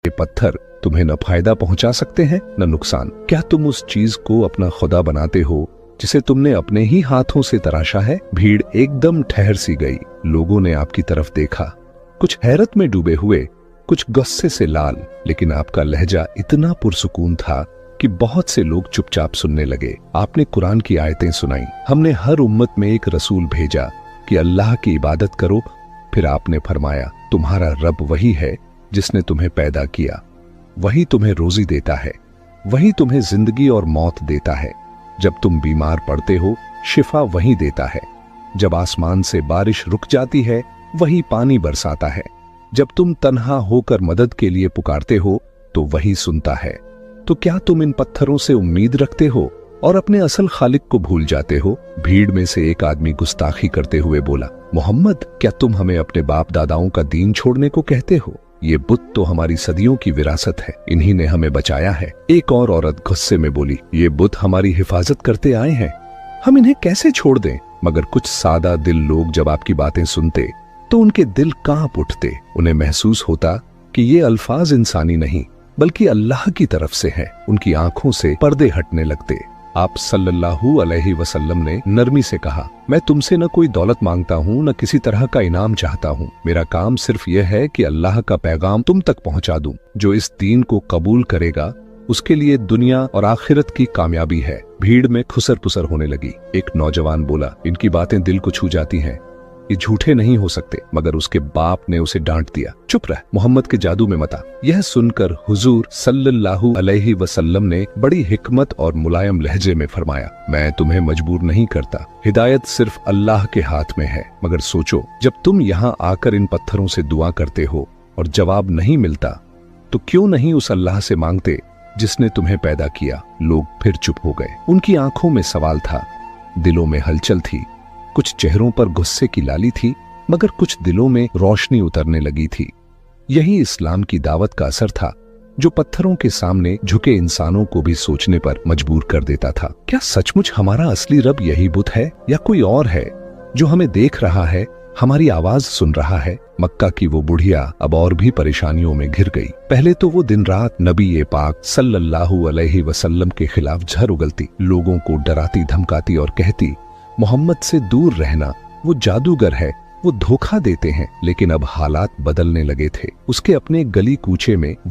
ये पत्थर तुम्हें न फायदा पहुंचा सकते हैं न नुकसान। क्या तुम उस चीज को अपना खुदा बनाते हो जिसे तुमने अपने ही हाथों से तराशा है? भीड़ एकदम ठहर सी गई। लोगों ने आपकी तरफ देखा, कुछ हैरत में डूबे हुए, कुछ गुस्से से लाल, लेकिन आपका लहजा इतना पुरसुकून था कि बहुत से लोग चुपचाप सुनने लगे। आपने कुरान की आयतें सुनाई, हमने हर उम्मत में एक रसूल भेजा कि अल्लाह की इबादत करो। फिर आपने फरमाया, तुम्हारा रब वही है जिसने तुम्हें पैदा किया, वही तुम्हें रोजी देता है, वही तुम्हें जिंदगी और मौत देता है। जब तुम बीमार पड़ते हो शिफा वही देता है, जब आसमान से बारिश रुक जाती है वही पानी बरसाता है, जब तुम तन्हा होकर मदद के लिए पुकारते हो तो वही सुनता है। तो क्या तुम इन पत्थरों से उम्मीद रखते हो और अपने असल खालिक को भूल जाते हो? भीड़ में से एक आदमी गुस्ताखी करते हुए बोला, मोहम्मद, क्या तुम हमें अपने बाप दादाओं का दीन छोड़ने को कहते हो? ये बुत तो हमारी सदियों की विरासत है, इन्हीं ने हमें बचाया है। एक और औरत गुस्से में बोली, ये बुत हमारी हिफाजत करते आए हैं, हम इन्हें कैसे छोड़ दें? मगर कुछ सादा दिल लोग जब आपकी बातें सुनते तो उनके दिल कांप उठते। उन्हें महसूस होता कि ये अल्फाज इंसानी नहीं बल्कि अल्लाह की तरफ से हैं। उनकी आंखों से पर्दे हटने लगते। आप सल्लल्लाहु अलैहि वसल्लम ने नरमी से कहा, मैं तुमसे न कोई दौलत मांगता हूँ न किसी तरह का इनाम चाहता हूँ। मेरा काम सिर्फ यह है कि अल्लाह का पैगाम तुम तक पहुँचा दूं। जो इस दीन को कबूल करेगा उसके लिए दुनिया और आखिरत की कामयाबी है। भीड़ में खुसर पुसर होने लगी। एक नौजवान बोला, इनकी बातें दिल को छू जाती हैं, ये झूठे नहीं हो सकते। मगर उसके बाप ने उसे डांट दिया, चुप रह, मोहम्मद के जादू में मत आ। यह सुनकर हुजूर सल्लल्लाहु अलैहि वसल्लम ने बड़ी हिकमत और मुलायम लहजे में फरमाया, मैं तुम्हें मजबूर नहीं करता, हिदायत सिर्फ अल्लाह के हाथ में है। मगर सोचो, जब तुम यहाँ आकर इन पत्थरों से दुआ करते हो और जवाब नहीं मिलता तो क्यों नहीं उस अल्लाह से मांगते जिसने तुम्हें पैदा किया? लोग फिर चुप हो गए। उनकी आंखों में सवाल था, दिलों में हलचल थी। कुछ चेहरों पर गुस्से की लाली थी, मगर कुछ दिलों में रोशनी उतरने लगी थी। यही इस्लाम की दावत का असर था, जो पत्थरों के सामने झुके इंसानों को भी सोचने पर मजबूर कर देता था। क्या सचमुच हमारा असली रब यही बुत है या कोई और है जो हमें देख रहा है, हमारी आवाज सुन रहा है? मक्का की वो बुढ़िया अब और भी परेशानियों में घिर गई। पहले तो वो दिन रात नबी पाक सल्लल्लाहु अलैहि वसल्लम के खिलाफ झर उगलती, लोगों को डराती धमकाती और कहती, मोहम्मद से दूर रहना, वो जादूगर है, वो धोखा देते हैं। लेकिन अब हालात बदलने लगे थे। उसके अपने गली कूचे में वो